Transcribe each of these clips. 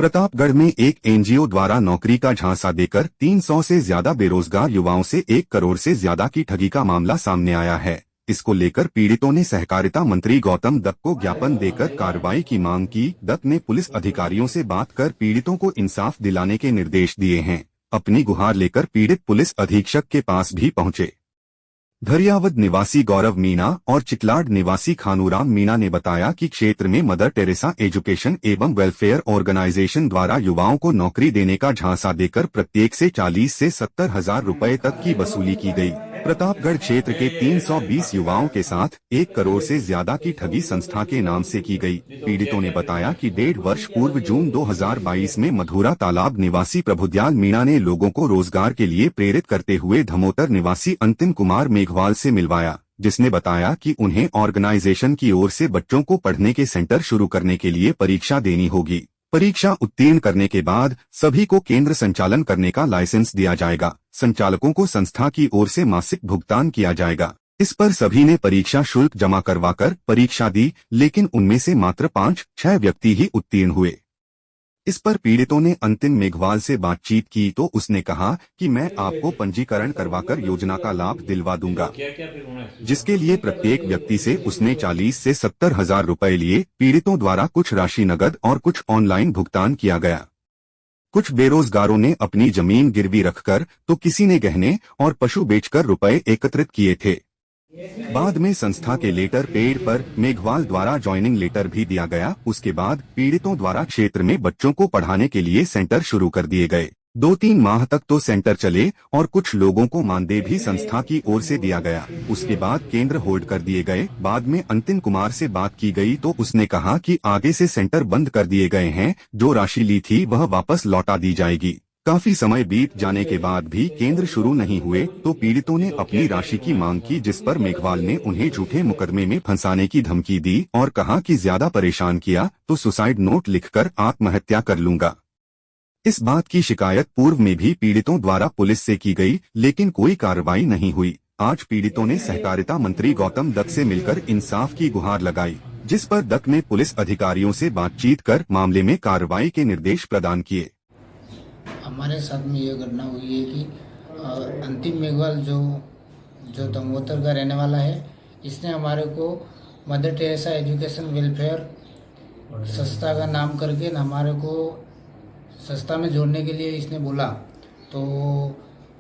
प्रतापगढ़ में एक एनजीओ द्वारा नौकरी का झांसा देकर 300 से ज्यादा बेरोजगार युवाओं से 1 करोड़ से ज्यादा की ठगी का मामला सामने आया है। इसको लेकर पीड़ितों ने सहकारिता मंत्री गौतम दत्त को ज्ञापन देकर कार्रवाई की मांग की। दत्त ने पुलिस अधिकारियों से बात कर पीड़ितों को इंसाफ दिलाने के निर्देश दिए हैं। अपनी गुहार लेकर पीड़ित पुलिस अधीक्षक के पास भी पहुंचे। धरियावद निवासी गौरव मीणा और चिकलाड निवासी खानूराम मीणा ने बताया कि क्षेत्र में मदर टेरेसा एजुकेशन एवं वेलफेयर ऑर्गेनाइजेशन द्वारा युवाओं को नौकरी देने का झांसा देकर प्रत्येक से 40 से 70 हजार रुपए तक की वसूली की गई। प्रतापगढ़ क्षेत्र के 320 युवाओं के साथ 1 करोड़ से ज्यादा की ठगी संस्था के नाम से की गई। पीड़ितों ने बताया कि 1.5 वर्ष पूर्व जून 2022 में मधुरा तालाब निवासी प्रभुदयाल मीणा ने लोगों को रोजगार के लिए प्रेरित करते हुए धमोतर निवासी अंतिम कुमार मेघवाल से मिलवाया, जिसने बताया कि उन्हें ऑर्गेनाइजेशन की ओर से बच्चों को पढ़ने के सेंटर शुरू करने के लिए परीक्षा देनी होगी। परीक्षा उत्तीर्ण करने के बाद सभी को केंद्र संचालन करने का लाइसेंस दिया जाएगा। संचालकों को संस्था की ओर से मासिक भुगतान किया जाएगा। इस पर सभी ने परीक्षा शुल्क जमा करवाकर परीक्षा दी, लेकिन उनमें से मात्र 5-6 व्यक्ति ही उत्तीर्ण हुए। इस पर पीड़ितों ने अंतिम मेघवाल से बातचीत की तो उसने कहा कि मैं आपको पंजीकरण करवाकर योजना का लाभ दिलवा दूंगा, जिसके लिए प्रत्येक व्यक्ति से उसने 40 से 70 हजार रुपए लिए। पीड़ितों द्वारा कुछ राशि नगद और कुछ ऑनलाइन भुगतान किया गया। कुछ बेरोजगारों ने अपनी जमीन गिरवी रखकर तो किसी ने गहने और पशु बेचकर रुपए एकत्रित किए थे। बाद में संस्था के लेटर पेड पर मेघवाल द्वारा ज्वाइनिंग लेटर भी दिया गया। उसके बाद पीड़ितों द्वारा क्षेत्र में बच्चों को पढ़ाने के लिए सेंटर शुरू कर दिए गए। 2-3 माह तक तो सेंटर चले और कुछ लोगों को मानदेय भी संस्था की ओर से दिया गया। उसके बाद केंद्र होल्ड कर दिए गए। बाद में अंतिम कुमार से बात की गई तो उसने कहा कि आगे से सेंटर बंद कर दिए गए हैं, जो राशि ली थी वह वापस लौटा दी जाएगी। काफी समय बीत जाने के बाद भी केंद्र शुरू नहीं हुए तो पीड़ितों ने अपनी राशि की मांग की, जिस पर मेघवाल ने उन्हें झूठे मुकदमे में फंसाने की धमकी दी और कहा कि ज्यादा परेशान किया तो सुसाइड नोट लिखकर आत्महत्या कर लूंगा। इस बात की शिकायत पूर्व में भी पीड़ितों द्वारा पुलिस से की गई, लेकिन कोई कार्रवाई नहीं हुई। आज पीड़ितों ने सहकारिता मंत्री गौतम दत्त से मिलकर इंसाफ की गुहार लगाई, जिस पर दत्त ने पुलिस अधिकारियों से बातचीत कर मामले में कार्रवाई के निर्देश प्रदान किए। हमारे साथ में ये घटना हुई है कि अंतिम मेघवाल जो दमोतर का रहने वाला है, इसने हमारे को मदर टेरेसा एजुकेशन वेलफेयर संस्था का नाम करके हमारे को संस्था में जोड़ने के लिए इसने बोला। तो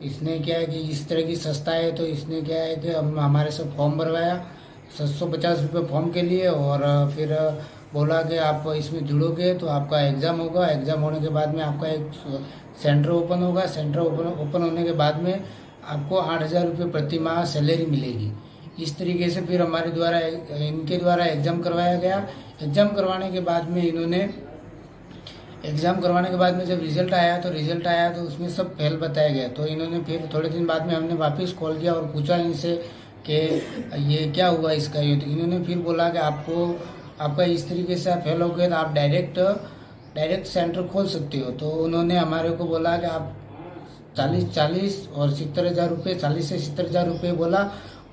इसने क्या है कि इस तरह की संस्था है, तो इसने क्या है कि हमारे से फॉर्म भरवाया 750 रुपये फॉर्म के लिए, और फिर बोला कि आप इसमें जुड़ोगे तो आपका एग्ज़ाम होगा। एग्ज़ाम होने के बाद में आपका एक सेंटर ओपन होगा। सेंटर ओपन होने के बाद में आपको 8,000 रुपये प्रति माह सैलरी मिलेगी। इस तरीके से फिर हमारे द्वारा इनके द्वारा एग्ज़ाम करवाया गया। एग्ज़ाम करवाने के बाद जब रिजल्ट आया तो उसमें सब फेल बताया गया। तो इन्होंने फिर थोड़े दिन बाद में हमने वापस कॉल किया और पूछा इनसे कि ये क्या हुआ इसका। ये तो इन्होंने फिर बोला कि आपका इस तरीके से फेल हो गए तो आप डायरेक्ट सेंटर खोल सकते हो। तो उन्होंने हमारे को बोला कि आप 40 और 70,000 रुपये, 40 से 70,000 रुपये बोला,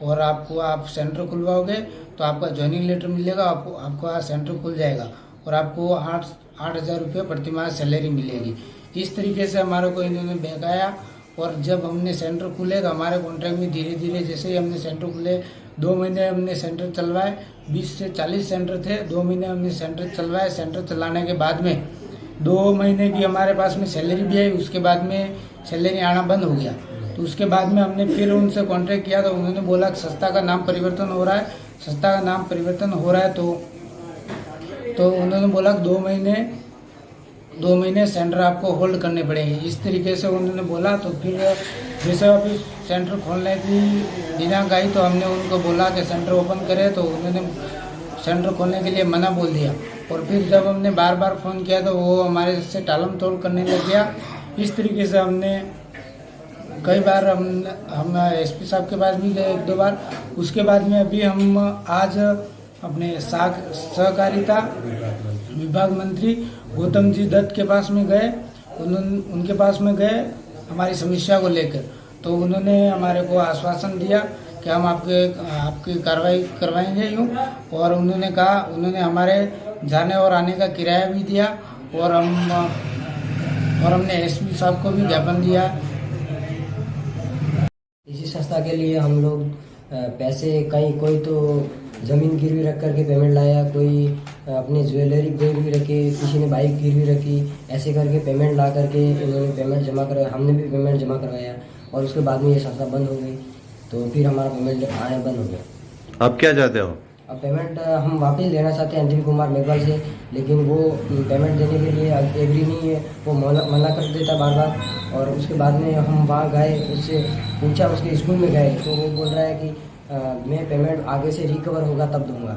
और आप सेंटर खुलवाओगे तो आपका ज्वाइनिंग लेटर मिलेगा, आपका सेंटर खुल जाएगा और आपको 8,000 रुपये प्रति माह सैलरी मिलेगी। इस तरीके से हमारे को इन्होंने बहकाया। और जब हमने सेंटर खुले तो हमारे कॉन्ट्रैक्ट में धीरे धीरे जैसे ही हमने सेंटर खुले, 2 महीने हमने सेंटर चलवाए। 20 से 40 सेंटर थे, 2 महीने हमने सेंटर चलवाए। सेंटर चलाने के बाद में 2 महीने की हमारे पास में सैलरी भी आई। उसके बाद में सैलरी आना बंद हो गया। तो उसके बाद में हमने फिर उनसे कॉन्ट्रैक्ट किया तो उन्होंने बोला कि संस्था का नाम परिवर्तन हो रहा है। तो उन्होंने बोला कि 2 महीने सेंटर आपको होल्ड करने पड़ेंगे। इस तरीके से उन्होंने बोला। तो फिर जैसे अभी सेंटर खोलने की दिनांक आई तो हमने उनको बोला कि सेंटर ओपन करें, तो उन्होंने सेंटर खोलने के लिए मना बोल दिया। और फिर जब हमने बार फ़ोन किया तो वो हमारे से टालम टोल करने लग गया। इस तरीके से हमने कई बार हम एसपी साहब के पास भी गए 1-2 बार। उसके बाद में अभी हम आज अपने सहकारिता विभाग मंत्री गौतम जी दत्त के पास में गए। उनके पास में गए हमारी समस्या को लेकर। तो उन्होंने हमारे को आश्वासन दिया कि हम आपकी कार्रवाई करवाएंगे यूँ। और उन्होंने हमारे जाने और आने का किराया भी दिया और हमने एसपी साहब को भी ज्ञापन दिया। इसी संस्था के लिए हम लोग पैसे कहीं कोई तो ज़मीन गिरवी रख करके पेमेंट लाया, कोई अपनी ज्वेलरी गिरवी रखी, किसी ने बाइक गिरवी रखी, ऐसे करके पेमेंट ला करके इन्होंने पेमेंट जमा करवाया, हमने भी पेमेंट जमा करवाया और उसके बाद में ये संस्था बंद हो गई। तो फिर हमारा पेमेंट आना बंद हो गया। अब क्या चाहते हो? अब पेमेंट हम वापस लेना चाहते हैं अंतिम कुमार मेघवाल से, लेकिन वो पेमेंट देने के लिए एग्री नहीं है, वो मना कर देता बार बार। और उसके बाद में हम वहाँ गए, उससे पूछा, उसके स्कूल में गए तो वो बोल रहा है कि मैं पेमेंट आगे से रिकवर होगा तब दूंगा।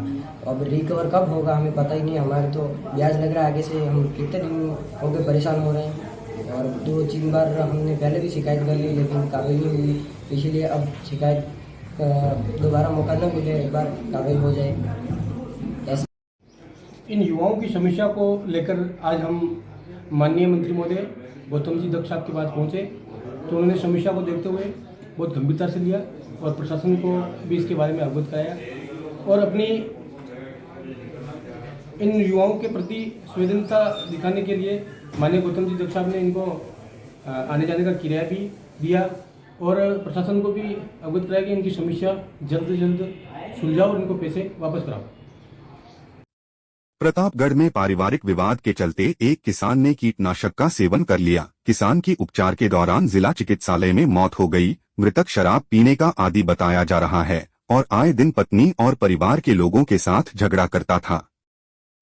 अब रिकवर कब होगा हमें पता ही नहीं, हमारे तो ब्याज लग रहा है आगे से, हम कितने दिन हो गए परेशान हो रहे हैं। और 2-3 बार हमने पहले भी शिकायत कर ली लेकिन कार्रवाई नहीं हुई, इसीलिए अब शिकायत दोबारा मौका न मिले, एक बार कार्रवाई हो जाए। इन युवाओं की समस्या को लेकर आज हम माननीय मंत्री महोदय गौतम जी दत्त साहब के पास पहुँचे, तो उन्होंने समस्या को देखते हुए बहुत गंभीरता से लिया और प्रशासन को भी इसके बारे में अवगत कराया और अपनी इन युवाओं के प्रति संवेदनता दिखाने के लिए माननीय गौतम जी दत्त साहब ने इनको आने जाने का किराया भी दिया और प्रशासन को भी अवगत कराया कि इनकी समस्या जल्द से जल्द सुलझाओ और इनको पैसे वापस कराओ। प्रतापगढ़ में पारिवारिक विवाद के चलते एक किसान ने कीटनाशक का सेवन कर लिया। किसान की उपचार के दौरान जिला चिकित्सालय में मौत हो गई। मृतक शराब पीने का आदी बताया जा रहा है और आए दिन पत्नी और परिवार के लोगों के साथ झगड़ा करता था।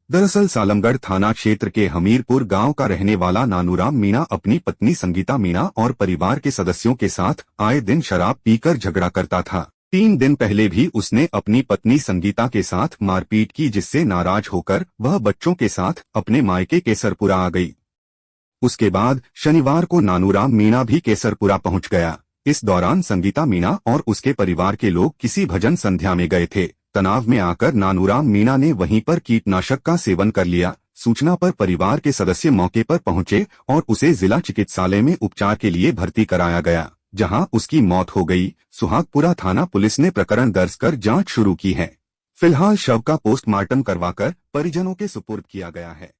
दरअसल सालमगढ़ थाना क्षेत्र के हमीरपुर गांव का रहने वाला नानूराम मीणा अपनी पत्नी संगीता मीणा और परिवार के सदस्यों के साथ आए दिन शराब पीकर झगड़ा करता था। 3 दिन पहले भी उसने अपनी पत्नी संगीता के साथ मारपीट की, जिससे नाराज होकर वह बच्चों के साथ अपने मायके केसरपुरा आ गई। उसके बाद शनिवार को नानूराम मीणा भी केसरपुरा पहुंच गया। इस दौरान संगीता मीणा और उसके परिवार के लोग किसी भजन संध्या में गए थे। तनाव में आकर नानूराम मीणा ने वहीं पर कीटनाशक का सेवन कर लिया। सूचना पर परिवार के सदस्य मौके पर पहुंचे और उसे जिला चिकित्सालय में उपचार के लिए भर्ती कराया गया, जहां उसकी मौत हो गई। सुहागपुरा थाना पुलिस ने प्रकरण दर्ज कर जांच शुरू की है। फिलहाल शव का पोस्टमार्टम करवाकर परिजनों के सुपुर्द किया गया है।